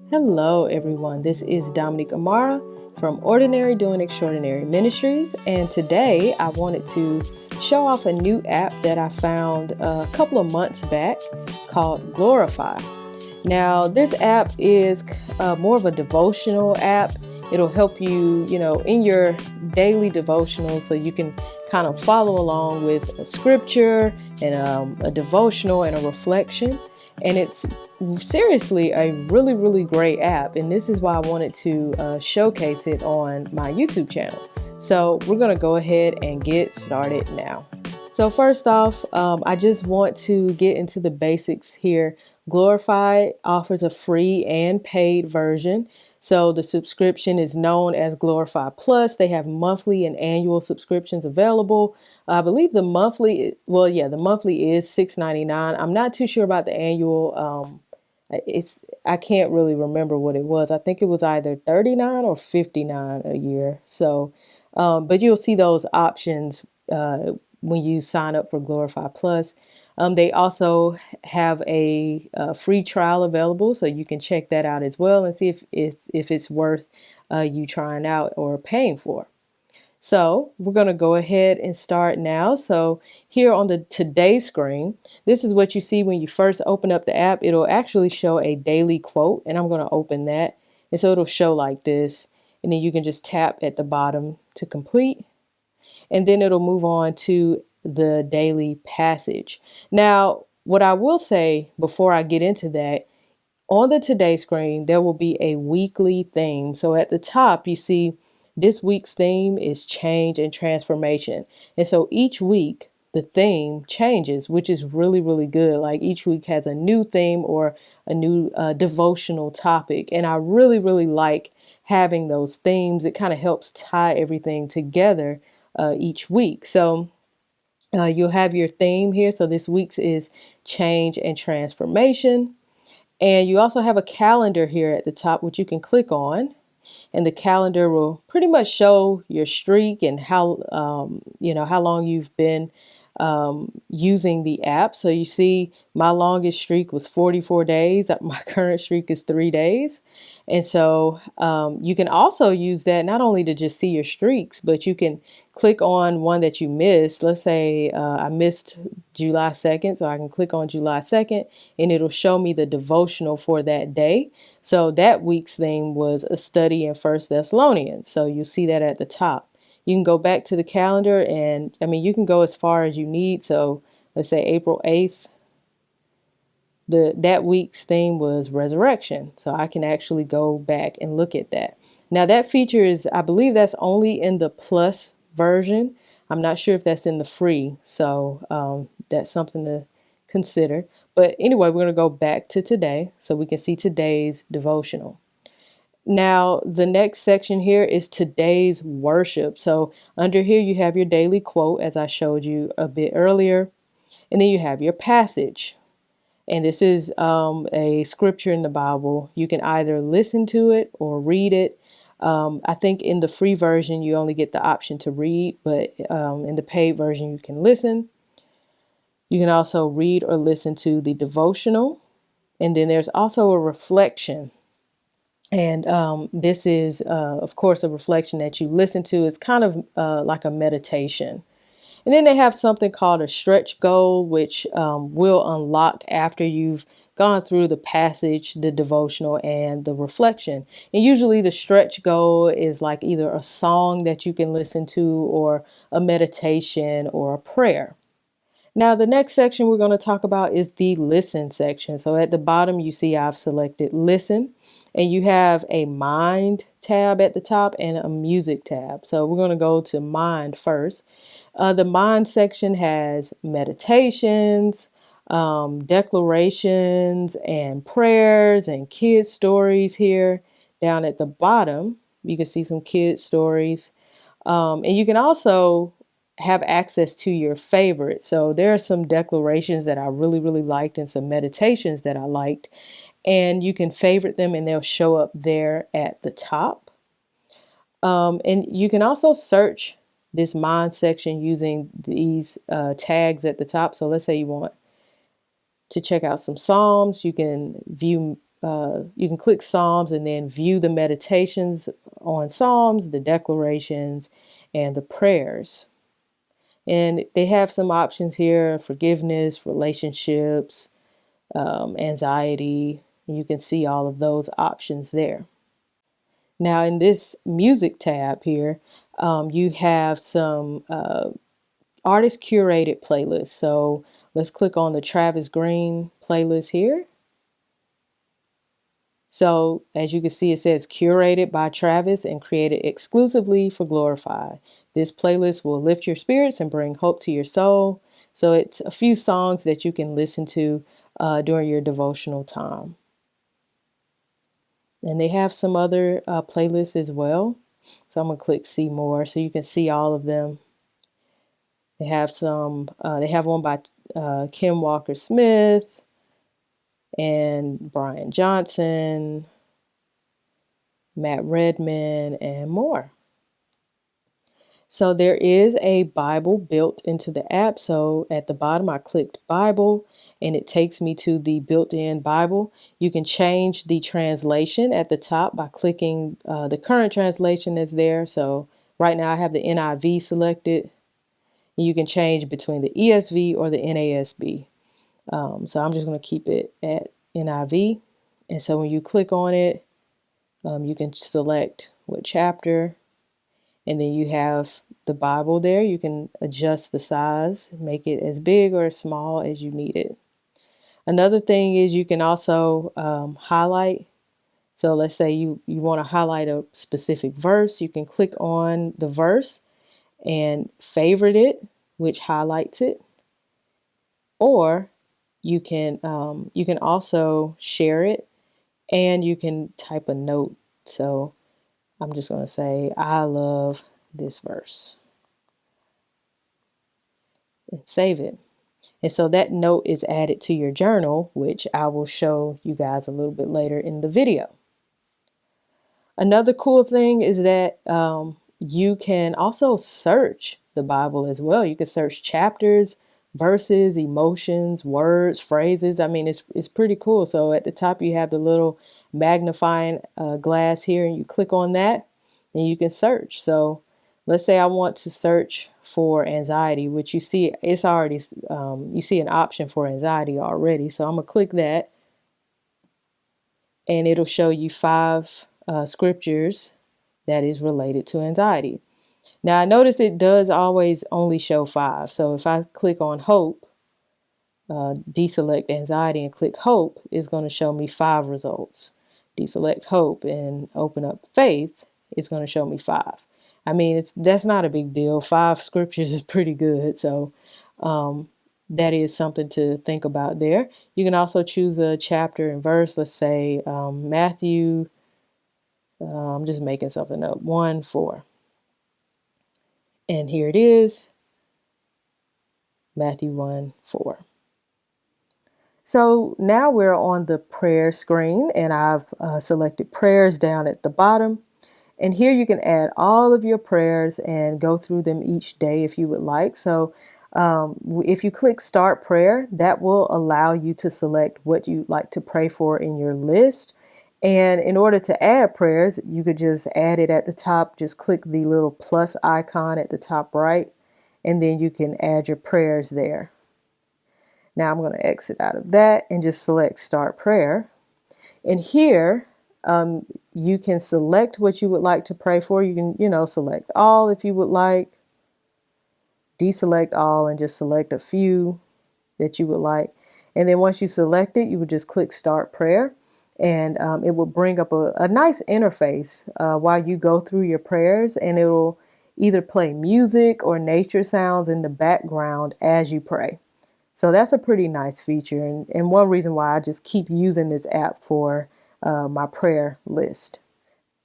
Hello, everyone. This is Dominique Amara from Ordinary Doing Extraordinary Ministries, and today I wanted to show off a new app that I found a couple of months back called Glorify. Now, this app is more of a devotional app. It'll help you, in your daily devotional, so you can kind of follow along with a scripture and a devotional and a reflection. And it's seriously a really, really great app. And this is why I wanted to showcase it on my YouTube channel. So we're going to go ahead and get started now. So first off, I just want to get into the basics here. Glorify offers a free and paid version. So the subscription is known as Glorify Plus. They have monthly and annual subscriptions available. I believe the monthly is $6.99. I'm not too sure about the annual. I can't really remember what it was. I think it was either $39 or $59 a year. So, but you'll see those options when you sign up for Glorify Plus. They also have a free trial available, so you can check that out as well and see if it's worth you trying out or paying for. So we're going to go ahead and start now. So here on the Today screen, this is what you see when you first open up the app. It'll actually show a daily quote, and I'm going to open that. And so it'll show like this, and then you can just tap at the bottom to complete. And then it'll move on to the daily passage. Now, what I will say before I get into that, on the Today screen, there will be a weekly theme. So at the top, you see this week's theme is change and transformation. And so each week, the theme changes, which is really, really good. Like each week has a new theme or a new devotional topic. And I really, really like having those themes. It kind of helps tie everything together each week. So you'll have your theme here. So this week's is change and transformation. And you also have a calendar here at the top, which you can click on. And the calendar will pretty much show your streak and how long you've been using the app. So you see my longest streak was 44 days. My current streak is 3 days. And so you can also use that not only to just see your streaks, but you can click on one that you missed. Let's say I missed July 2nd. So I can click on July 2nd and it'll show me the devotional for that day. So that week's theme was a study in First Thessalonians. So you'll see that at the top. You can go back to the calendar and you can go as far as you need. So let's say April 8th, that week's theme was resurrection. So I can actually go back and look at that. Now that feature is, I believe that's only in the Plus version. I'm not sure if that's in the free. So that's something to consider. But anyway, we're going to go back to today so we can see today's devotional. Now, the next section here is today's worship. So under here, you have your daily quote, as I showed you a bit earlier. And then you have your passage. And this is a scripture in the Bible. You can either listen to it or read it. I think in the free version, you only get the option to read, but in the paid version, you can listen. You can also read or listen to the devotional. And then there's also a reflection. And this is, of course, a reflection that you listen to. It's kind of like a meditation. And then they have something called a stretch goal, which will unlock after you've gone through the passage, the devotional, and the reflection. And usually the stretch goal is like either a song that you can listen to or a meditation or a prayer. Now, the next section we're going to talk about is the listen section. So at the bottom, you see I've selected listen, and you have a mind tab at the top and a music tab. So we're going to go to mind first. The mind section has meditations, declarations, and prayers and kid stories here. Down at the bottom, you can see some kid stories. And you can also have access to your favorites. So there are some declarations that I really, really liked and some meditations that I liked. And you can favorite them and they'll show up there at the top. And you can also search this mind section using these tags at the top. So let's say you want to check out some Psalms. You can view, you can click Psalms and then view the meditations on Psalms, the declarations, and the prayers. And they have some options here: forgiveness, relationships, anxiety. You can see all of those options there. Now, in this music tab here, you have some artist curated playlists. So let's click on the Travis Green playlist here. So as you can see, it says curated by Travis and created exclusively for Glorify. This playlist will lift your spirits and bring hope to your soul. So it's a few songs that you can listen to during your devotional time. And they have some other playlists as well. So I'm going to click see more so you can see all of them. They have some, they have one by Kim Walker Smith and Brian Johnson, Matt Redman, and more. So there is a Bible built into the app. So at the bottom, I clicked Bible and it takes me to the built-in Bible. You can change the translation at the top by clicking the current translation that's there. So right now I have the NIV selected. You can change between the ESV or the NASB. So I'm just going to keep it at NIV. And so when you click on it, you can select what chapter, and then you have the Bible there. You can adjust the size, make it as big or as small as you need it. Another thing is you can also highlight. So let's say you want to highlight a specific verse. You can click on the verse and favorite it, which highlights it. Or you can also share it, and you can type a note. So I'm just going to say, I love this verse, and save it. And so that note is added to your journal, which I will show you guys a little bit later in the video. Another cool thing is that you can also search the Bible as well. You can search chapters, verses, emotions, words, phrases. I mean, it's pretty cool. So at the top, you have the little magnifying glass here, and you click on that and you can search. So let's say I want to search for anxiety, which you see it's already, you see an option for anxiety already. So I'm going to click that and it'll show you 5 scriptures that is related to anxiety. Now I notice it does always only show 5. So if I click on hope, deselect anxiety and click hope, is going to show me 5 results. Deselect hope and open up faith, is going to show me 5. I mean, that's not a big deal. 5 scriptures is pretty good. So that is something to think about there. You can also choose a chapter and verse. Let's say Matthew, I'm just making something up, 1:4. And here it is, Matthew 1:4. So now we're on the prayer screen, and I've selected prayers down at the bottom. And here you can add all of your prayers and go through them each day if you would like. So if you click Start Prayer, that will allow you to select what you'd like to pray for in your list. And in order to add prayers, you could just add it at the top. Just click the little plus icon at the top right, and then you can add your prayers there. Now I'm going to exit out of that and just select Start Prayer. And here, you can select what you would like to pray for. You can, select all if you would like, deselect all, and just select a few that you would like. And then once you select it, you would just click Start Prayer, and it will bring up a nice interface while you go through your prayers, and it will either play music or nature sounds in the background as you pray. So that's a pretty nice feature, and one reason why I just keep using this app for my prayer list.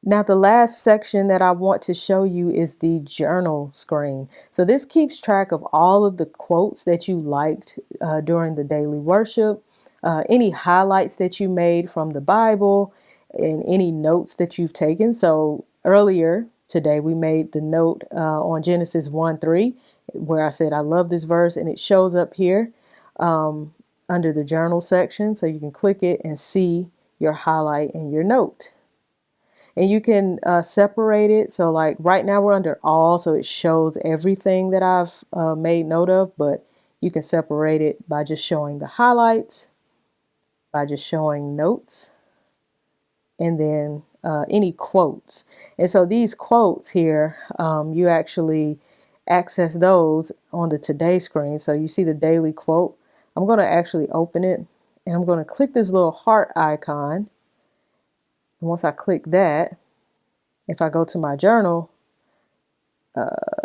Now, the last section that I want to show you is the journal screen. So this keeps track of all of the quotes that you liked during the daily worship, any highlights that you made from the Bible, and any notes that you've taken. So earlier today, we made the note on Genesis 1:3, where I said, I love this verse, and it shows up here. under the journal section. So you can click it and see your highlight and your note. And you can separate it. So like right now we're under all, so it shows everything that I've made note of, but you can separate it by just showing the highlights, by just showing notes, and then any quotes. And so these quotes here, you actually access those on the today screen. So you see the daily quote. I'm going to actually open it, and I'm going to click this little heart icon. And once I click that, if I go to my journal,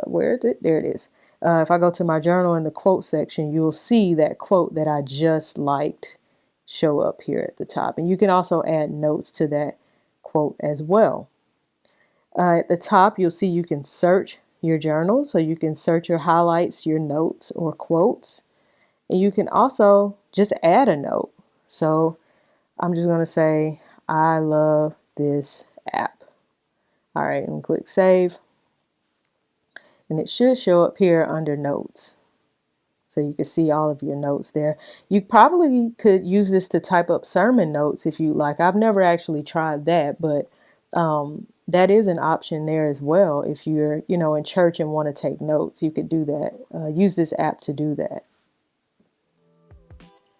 where is it? There it is. If I go to my journal in the quote section, you'll see that quote that I just liked show up here at the top. And you can also add notes to that quote as well. At the top, you'll see you can search your journal. So you can search your highlights, your notes, or quotes. And you can also just add a note. So I'm just going to say, I love this app. All right, and click save. And it should show up here under notes. So you can see all of your notes there. You probably could use this to type up sermon notes if you like. I've never actually tried that, but that is an option there as well. If you're, in church and want to take notes, you could do that. Use this app to do that.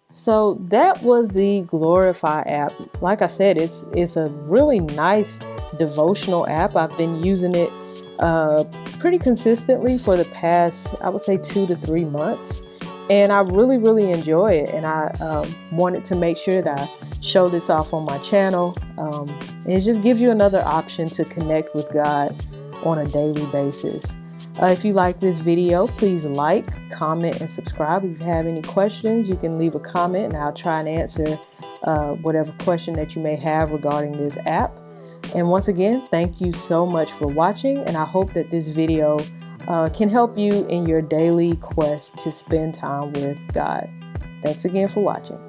So that was the Glorify app. Like I said, it's a really nice devotional app. I've been using it pretty consistently for the past, I would say 2 to 3 months. And I really, really enjoy it. And I wanted to make sure that I show this off on my channel. And it just gives you another option to connect with God on a daily basis. If you like this video, please like, comment, and subscribe. If you have any questions, you can leave a comment and I'll try and answer whatever question that you may have regarding this app. And once again, thank you so much for watching, and I hope that this video can help you in your daily quest to spend time with God. Thanks again for watching.